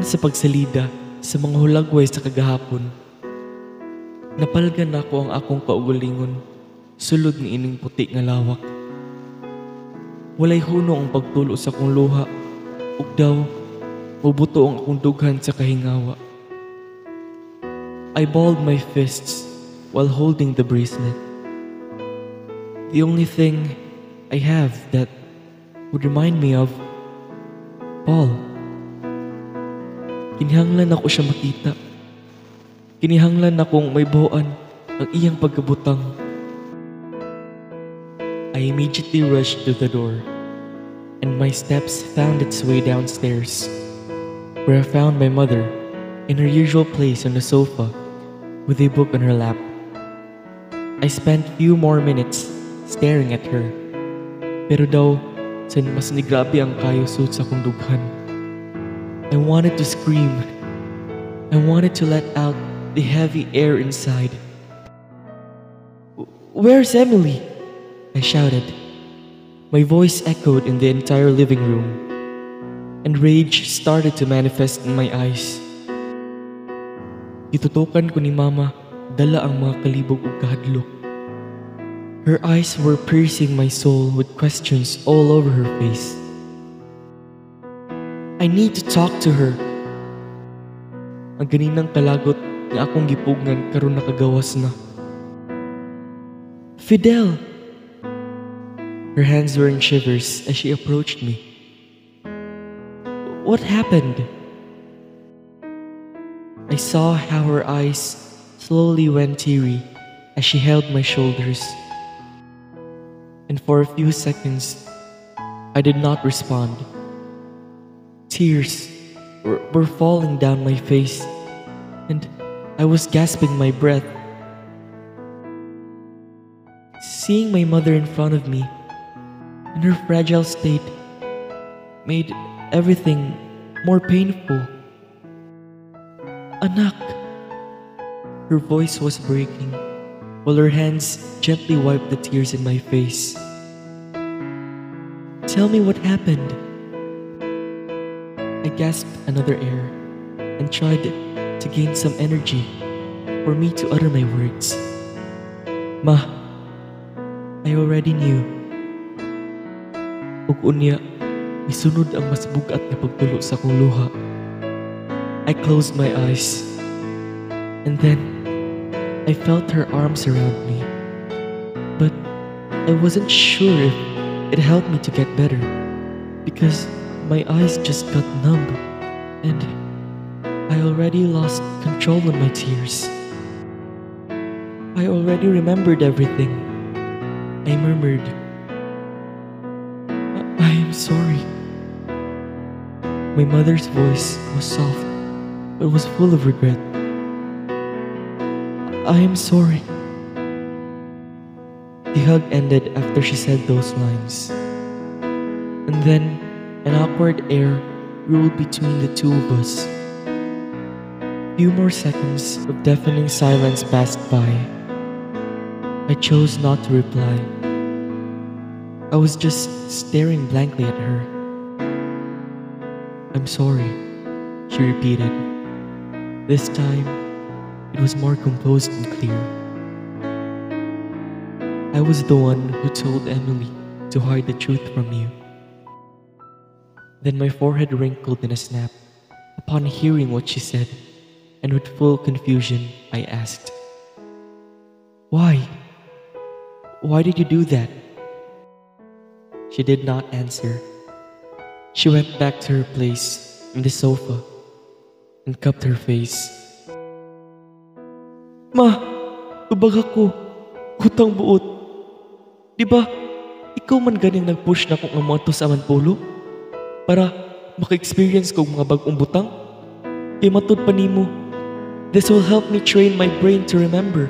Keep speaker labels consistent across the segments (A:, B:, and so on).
A: Human sa pagsalida sa mga hulagway sa kagahapon. Napalgan ako ang akong kaugalingon, sulod ni ining puti nga lawak. Walay huno ang pagtulo sa akong luha, ug daw, mabuto ang akong dughan sa kahingawa. I balled my fists while holding the bracelet. The only thing I have that would remind me of Paul. Kinihanglan ako siya makita. Kinihanglan akong may buuan ang iyang pagkabutang. I immediately rushed to the door, and my steps found its way downstairs, where I found my mother in her usual place on the sofa with a book on her lap. I spent few more minutes staring at her, pero daw sin mas nigrabe ang kayusot sa kong dughan. I wanted to scream. I wanted to let out the heavy air inside. "Where's Emily?" I shouted. My voice echoed in the entire living room, and rage started to manifest in my eyes. Gitutukan ko ni Mama, dala ang mga kalibog ug kahadlok. Her eyes were piercing my soul with questions all over her face. I need to talk to her. Ang ganinang kalagot nga akong gipugnan karon nakagawas na. Fidel! Her hands were in shivers as she approached me. What happened? I saw how her eyes slowly went teary as she held my shoulders. And for a few seconds, I did not respond. Tears were falling down my face, and I was gasping my breath. Seeing my mother in front of me, in her fragile state, made everything more painful. Anak! Her voice was breaking, while her hands gently wiped the tears in my face. Tell me what happened. I gasped another air and tried to gain some energy for me to utter my words. Ma, I already knew. Ug unya, misunod ang mas bugat na pagtulo sa akong luha. I closed my eyes, and then I felt her arms around me. But I wasn't sure if it helped me to get better, because my eyes just got numb, and I already lost control of my tears. I already remembered everything. I murmured, I am sorry. My mother's voice was soft, but was full of regret. I am sorry. The hug ended after she said those lines. And then an awkward air ruled between the two of us. Few more seconds of deafening silence passed by. I chose not to reply. I was just staring blankly at her. I'm sorry, she repeated. This time, it was more composed and clear. I was the one who told Emily to hide the truth from you. Then my forehead wrinkled in a snap upon hearing what she said, and with full confusion, I asked, Why? Why did you do that? She did not answer. She went back to her place in the sofa and cupped her face. Ma, ubag ako. Hutang buot. Diba, ikaw man ganing nag-push na kong amoto sa manpulo para maka-experience kong mga bagong butang? Kay matud pa nimo, this will help me train my brain to remember.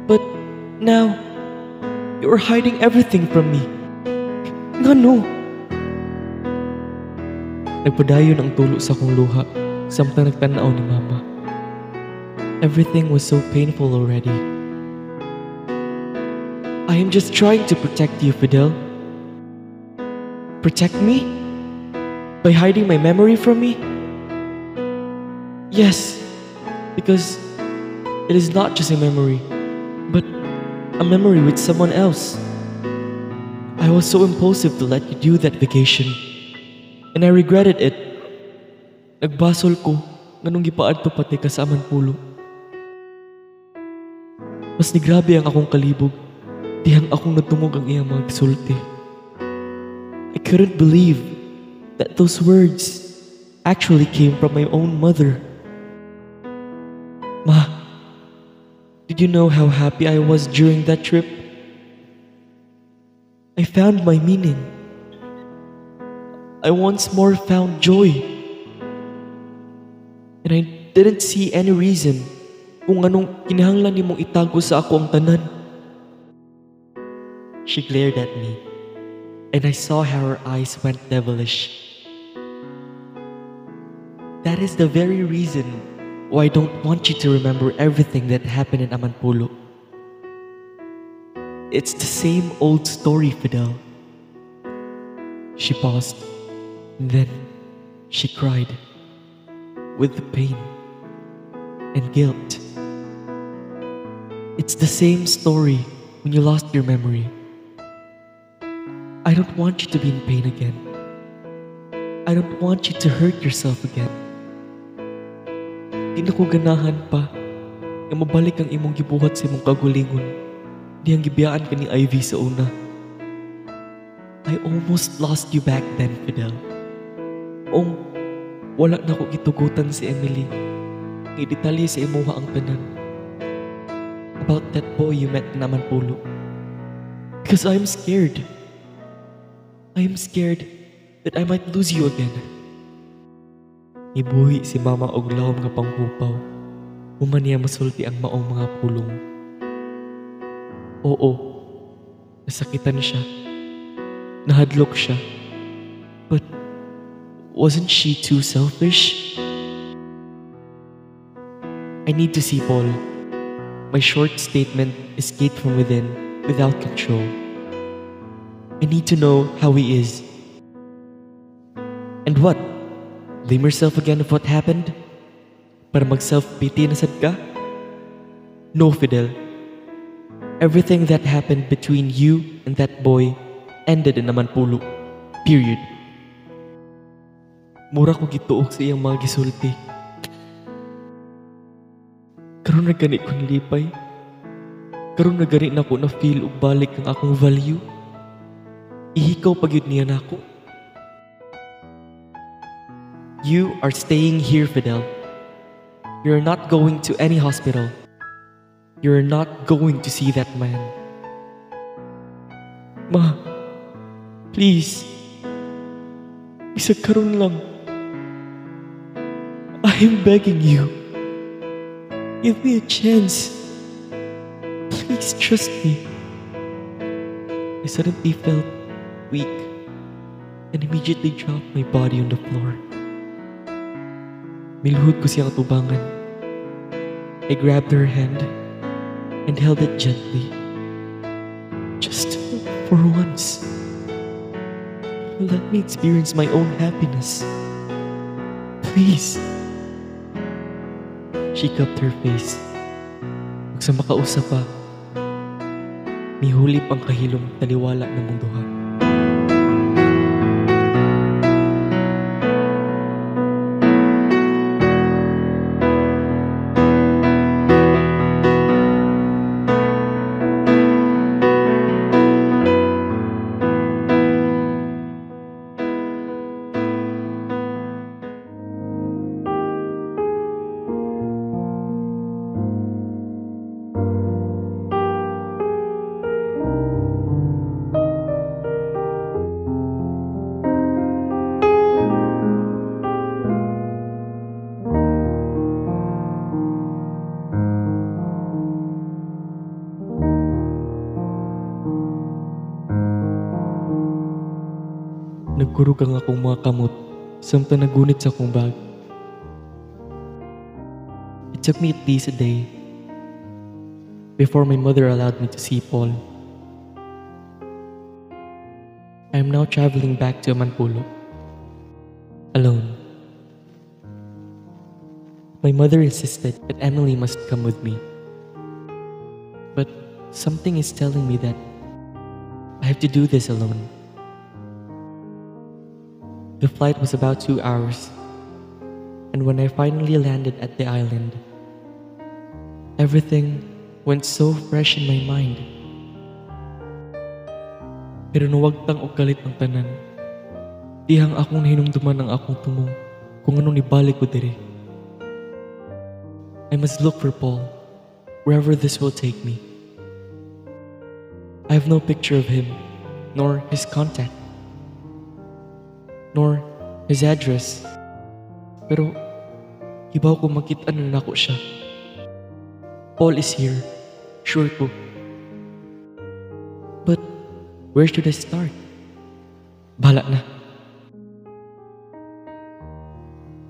A: But now, you are hiding everything from me. Ngano? Nagpadayon ang tulo sa kong luha samtang nagtanaw ni Mama. Everything was so painful already. I am just trying to protect you, Fidel. Protect me? By hiding my memory from me? Yes, because it is not just a memory, but a memory with someone else. I was so impulsive to let you do that vacation, and I regretted it. Nagbasol ko nganong gipaadto pati ka sa aman pulo. Mas ni grabe ang akong kalibog, tihang akong natungog ang iyang mga gisulti. I couldn't believe that those words actually came from my own mother. Ma, did you know how happy I was during that trip? I found my meaning. I once more found joy. And I didn't see any reason kung anong kinahanglan nimong itago sa ako ang tanan. She glared at me, and I saw how her eyes went devilish. That is the very reason why I don't want you to remember everything that happened in Amanpulo. It's the same old story, Fidel. She paused, and then she cried with the pain and guilt. It's the same story when you lost your memory. I don't want you to be in pain again. I don't want you to hurt yourself again. Di na ko ganahan pa na mabalik ang imong gibuhat sa imong kagulingon. Di ang gibiyaan ka ni Ivy sa una. I almost lost you back then, Fidel. Wala na ko gitugutan si Emily. Idetalye sa imuha ang tanan. About that boy you met na Amanpulo. Because I'm scared. I am scared that I might lose you again. Ibuhi si mama og lawom nga panghupaw. Human niya masulti ang maong mga pulong. Oo, nasakitan siya. Nahadlok siya. But wasn't she too selfish? I need to see Paul. My short statement escaped from within without control. I need to know how he is. And what? Blame yourself again of what happened? Para mag-self-pity na sad ka? No, Fidel. Everything that happened between you and that boy ended in Amanpulo. Period. Mura ko gituog sa iyang mga gisulti. Karon na gani kong lipay. Karon na gani na ko na feel ug balik ang akong value. Ihikaw pagyud niya na ako. You are staying here, Fidel. You're not going to any hospital. You're not going to see that man. Ma, please. Isa karon lang. I'm begging you. Give me a chance. Please trust me. I suddenly felt weak and immediately dropped my body on the floor. Miluhod ko siyang tubangan. I grabbed her hand and held it gently. Just for once. Let me experience my own happiness. Please. She cupped her face. Ug sa Makausa Pa, mihulip ang kahilom taliwala ng mong duha. Nagkurog ang akong mga kamot samtang nagunit sa akong bag. It took me at least a day before my mother allowed me to see Paul. I am now traveling back to Amanpulo, alone. My mother insisted that Emily must come with me. But something is telling me that I have to do this alone. The flight was about 2 hours, and when I finally landed at the island, everything went so fresh in my mind. Pero nuwagtang og galit ang tanan. Dihang akong hinumduman ang akong tumo kung anong nibalik ko diri. I must look for Paul, wherever this will take me. I have no picture of him, nor his contact, nor his address. Pero, ibaw ko makita na nako siya. Paul is here, sure ko. But, where should I start? Bahala na.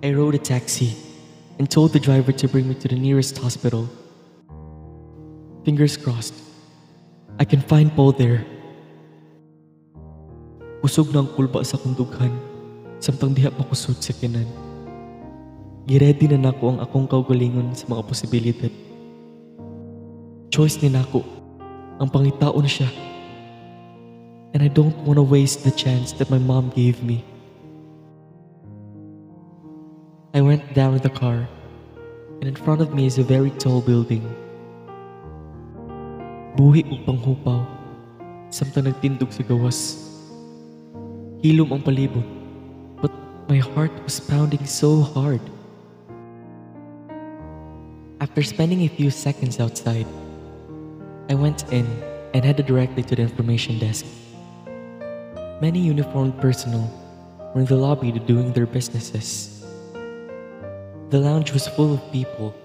A: I rode a taxi and told the driver to bring me to the nearest hospital. Fingers crossed, I can find Paul there. Usog na ang kulba sa kundughan, samtang diha pa kusod sa kinan. Giredy na nako ang akong kaugalingon sa mga posibilidad. Choice ni nako, ang pangitaon siya. And I don't want to waste the chance that my mom gave me. I went down with the car, and in front of me is a very tall building. Buhi ug panghupaw, samtang nagtindog sa gawas. Hilom ang palibot, but my heart was pounding so hard. After spending a few seconds outside, I went in and headed directly to the information desk. Many uniformed personnel were in the lobby doing their businesses. The lounge was full of people.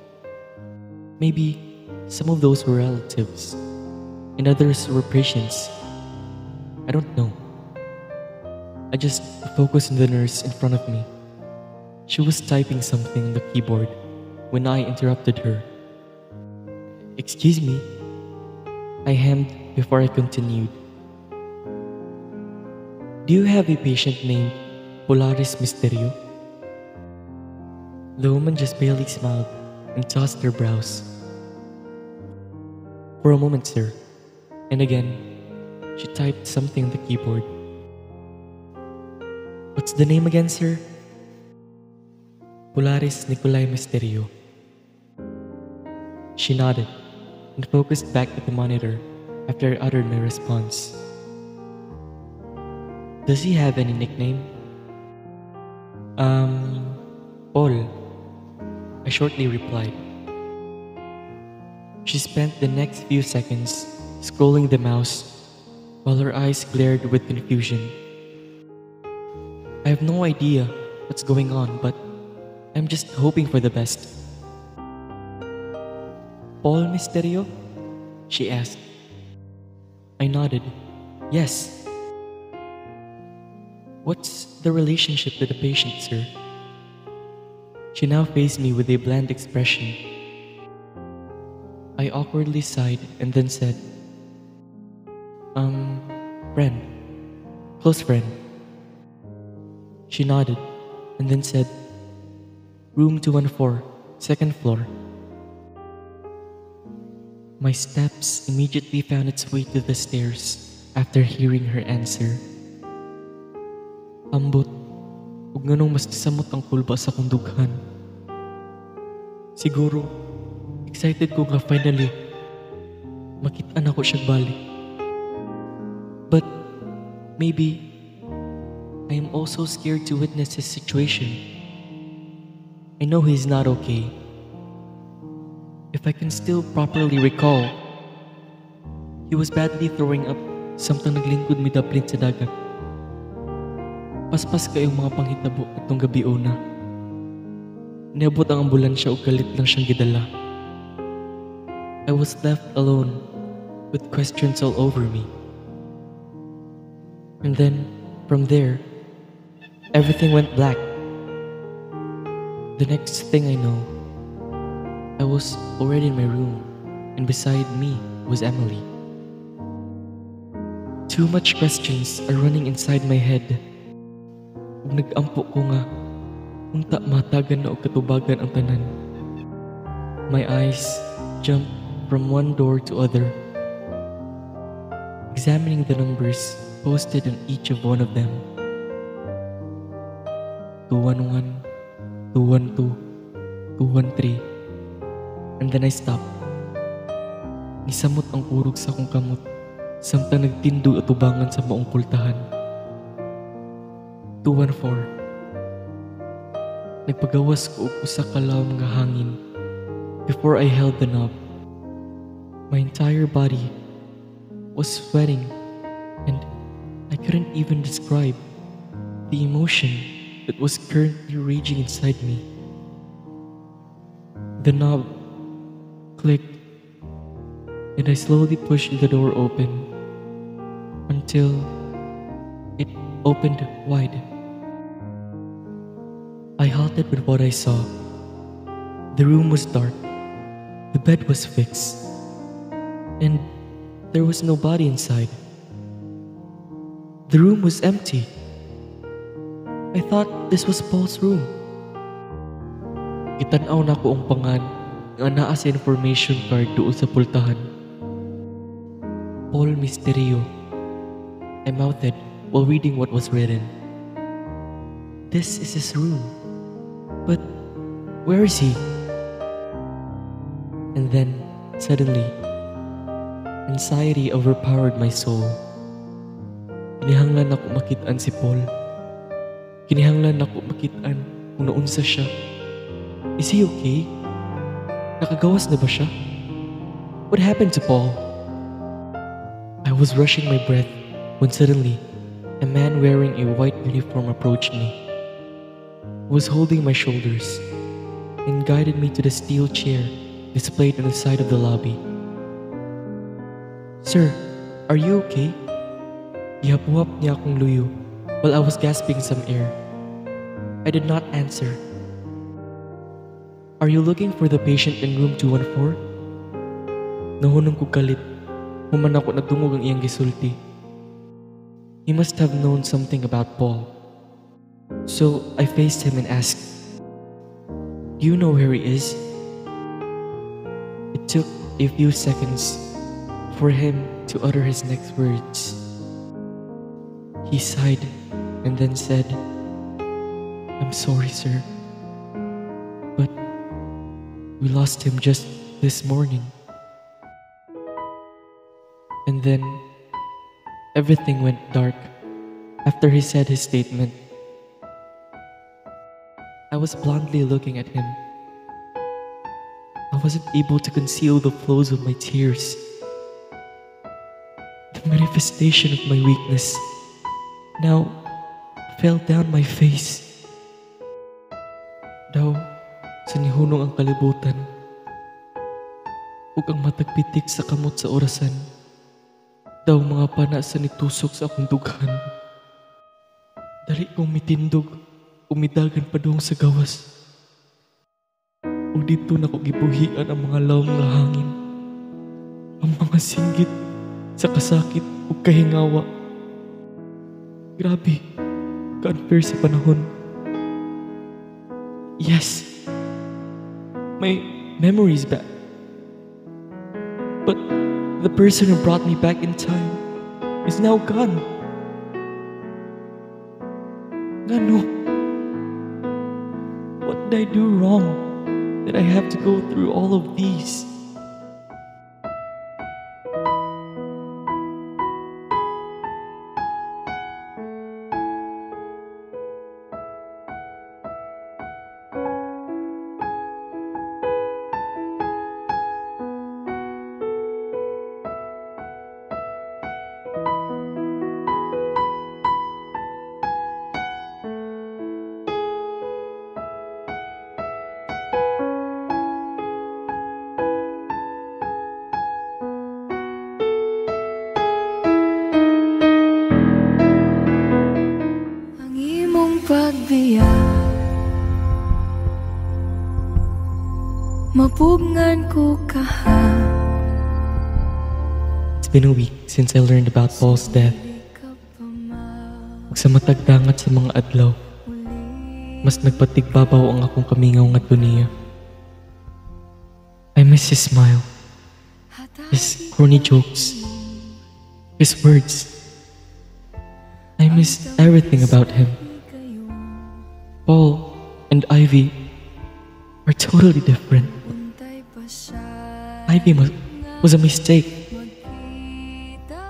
A: Maybe some of those were relatives, and others were patients. I don't know. I just focused on the nurse in front of me. She was typing something on the keyboard when I interrupted her. "Excuse me," I hemmed before I continued. "Do you have a patient named Polaris Misterio?" The woman just barely smiled and tossed her brows. "For a moment, sir." And again, she typed something on the keyboard. "What's the name again, sir?" "Polaris Nicolai Misterio." She nodded and focused back at the monitor after I uttered my response. "Does he have any nickname?" Paul," I shortly replied. She spent the next few seconds scrolling the mouse while her eyes glared with confusion. I have no idea what's going on, but I'm just hoping for the best. "Paul Misterio?" she asked. I nodded. "Yes." "What's the relationship to the patient, sir?" She now faced me with a bland expression. I awkwardly sighed and then said, Friend. Close friend." She nodded and then said, "Room 214, second floor." My steps immediately found its way to the stairs after hearing her answer. Ambot, ug nganong mas samot ang kulba sa kundughan. Siguro, excited ko nga finally makita-an ako siya balik. But maybe I am also scared to witness his situation. I know he's not okay. If I can still properly recall, he was badly throwing up samtang naglingkod mi daplin sa dagat. Paspas kayong mga panghitabo atong gabi una. Niabot ang ambulansya ug galit lang siyang gidala. I was left alone with questions all over me. And then, from there, everything went black. The next thing I know, I was already in my room, and beside me was Emily. Too much questions are running inside my head. Ug nag-ampo ko nga, unta matagan na og katubagan ang tanan. My eyes jumped from one door to other, examining the numbers posted on each of one of them. 211, 212, 213. And then I stopped. Nisamot ang urog sa akong kamot, samtang nagtindog at tubangan sa maong pultahan. 214. Nagpagawas ko og usa ka lawom nga hangin before I held the knob. My entire body was sweating, and I couldn't even describe the emotion that was currently raging inside me. The knob clicked, and I slowly pushed the door open until it opened wide. I halted with what I saw. The room was dark, the bed was fixed, and there was nobody inside. The room was empty. I thought this was Paul's room. Gitanaw na ko ang pangan nga naa sa information card doon sa pultahan. Paul Misterio, I mouthed while reading what was written. This is his room. But where is he? And then, suddenly, anxiety overpowered my soul. Kinihanglan ako makitaan si Paul. Kinihanglan ako makitaan kung naunsa siya. Is he okay? Nakagawas na ba siya? What happened to Paul? I was rushing my breath when suddenly, a man wearing a white uniform approached me. He was holding my shoulders and guided me to the steel chair displayed on the side of the lobby. Sir, are you okay? Gihapuhap niya akong luyo while I was gasping some air. I did not answer. Are you looking for the patient in room 214? Nahunong ko kalit, human ako nagtungog ang iyang gisulti. He must have known something about Paul. So I faced him and asked, do you know where he is? It took a few seconds for him to utter his next words. He sighed and then said, I'm sorry, sir, but we lost him just this morning. And then everything went dark after he said his statement. I was blindly looking at him. I wasn't able to conceal the flows of my tears. The manifestation of my weakness now fell down my face. Daw, sa nihunong ang kalibutan, ug ang matagpitik sa kamot sa orasan. Daw mga pana sa nitusok sa akong dughan. Dali kong mitindog, umidagan pa doon sa gawas. O dito na ko gibuhian ang mga lawom nga hangin, ang mga singgit sa kasakit o kahingawa. Grabe, ka-unfair sa panahon. Yes, my memory is back. But the person who brought me back in time is now gone. Ngano? What did I do wrong that I have to go through all of these?
B: Mapugngan ko kaha.
A: It's been a week since I learned about Paul's death. Ug sa matagdangat sa mga adlaw, mas nagpatigbabaw ang akong kamingaw ngadto niya. miss his smile, his corny jokes, his words. I miss everything about him. Paul and Ivy are totally different. Ivy was a mistake.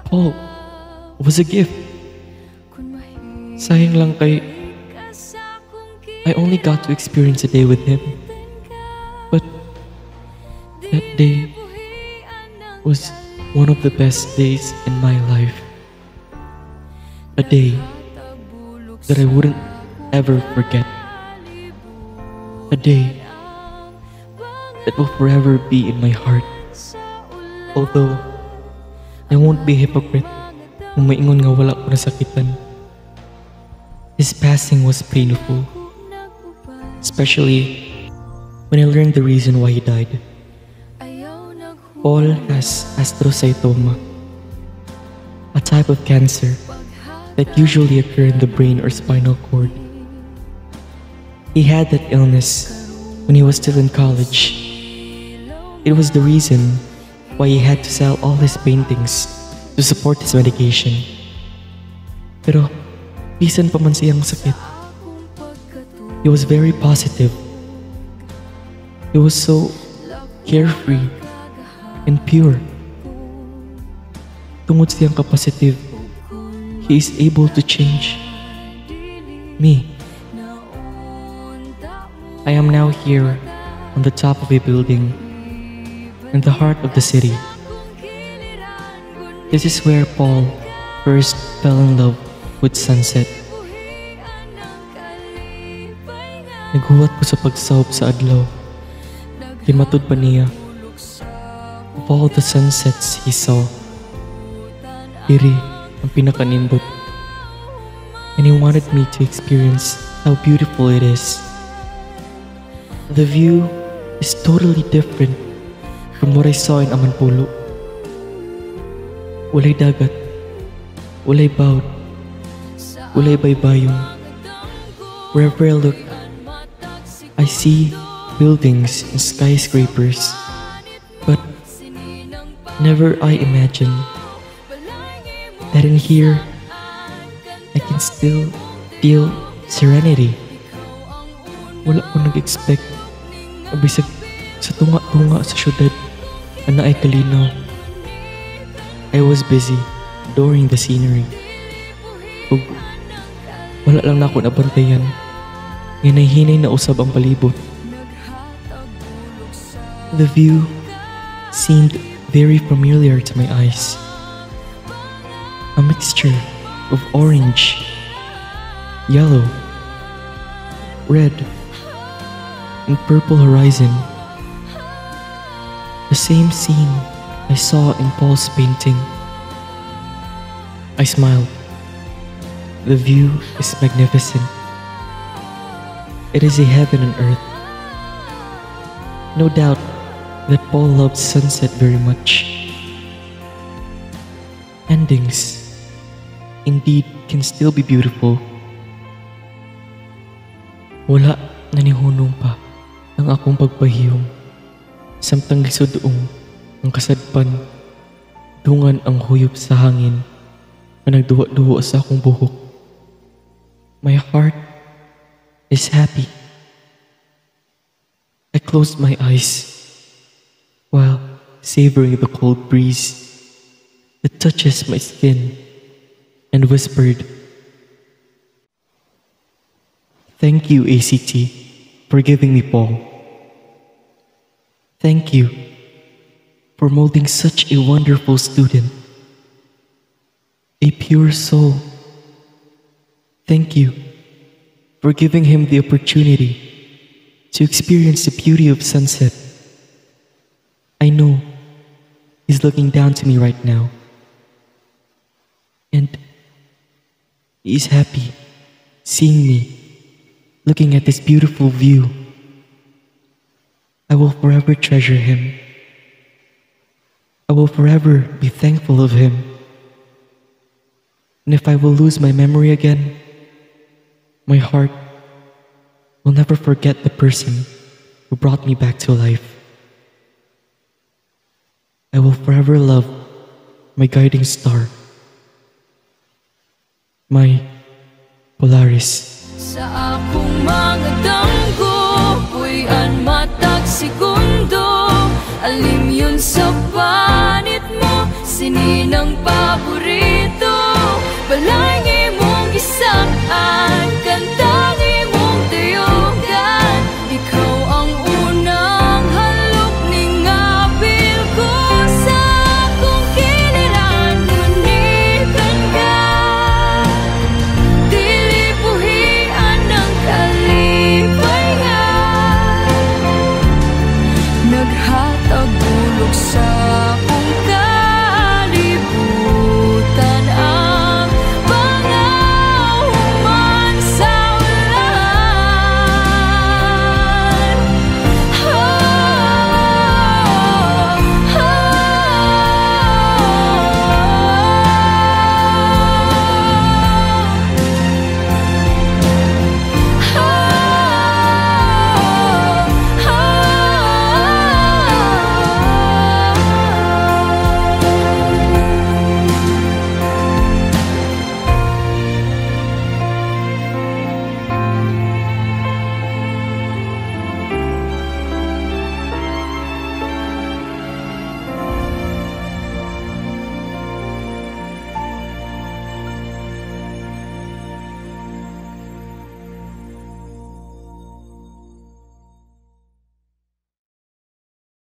A: Paul was a gift. Sayang lang kay I only got to experience a day with him. But that day was one of the best days in my life. A day that I wouldn't ever forget. A day that will forever be in my heart. Although, I won't be a hypocrite kung maingon nga wala ko nasakitan. His passing was painful, especially when I learned the reason why he died. Paul has astrocytoma, a type of cancer that usually occurs in the brain or spinal cord. He had that illness when he was still in college. It was the reason why he had to sell all his paintings to support his medication. Pero bisan pa man siyang sakit, he was very positive. He was so carefree and pure. Tungod siyang ka-positive, he is able to change me. I am now here on the top of a building in the heart of the city. This is where Paul first fell in love with sunset. Naghuwat ko sa pagsawop sa adlaw. Kimatod pa niya. Of all the sunsets he saw, diri ang pinakanindot. And he wanted me to experience how beautiful it is. The view is totally different from what I saw in Amanpulo. Walay dagat, walay bawd, walay baybayong. Wherever I look, I see buildings and skyscrapers, but never I imagined that in here I can still feel serenity. Wala ko nag-expect na bisag sa tunga-tunga sa syudad na ay kalinaw. I was busy adoring the scenery. Ug wala lang na ako nabantayan. Hinay-hinay na usab ang palibot. The view seemed very familiar to my eyes. A mixture of orange, yellow, red, and purple horizon. The same scene I saw in Paul's painting. I smiled. The view is magnificent. It is a heaven on earth. No doubt that Paul loved sunset very much. Endings indeed can still be beautiful. Wala nanihunong pa ang akong pagpahiyom. Samtang lisudoong ang kasadpan, dungan ang huyop sa hangin na nagduwa-duwa sa akong buhok. My heart is happy. I closed my eyes while savoring the cold breeze that touches my skin and whispered, "Thank you, ACT, for giving me Paul. Thank you for molding such a wonderful student, a pure soul. Thank you for giving him the opportunity to experience the beauty of sunset. I know he's looking down to me right now, and he is happy seeing me looking at this beautiful view. I will forever treasure him. I will forever be thankful of him. And if I will lose my memory again, my heart will never forget the person who brought me back to life. I will forever love my guiding star, my Polaris.
B: Sa akong mga danggo, puy-an matag segundo, alim yun sa panit mo, sininang paborito, balay mong isaan, kantang mong tuyogan, ikaw ang unang halok ning apil ko sa akong kiliran, unikan ka, dili buhian ng kalipayan, naghatag bulog sa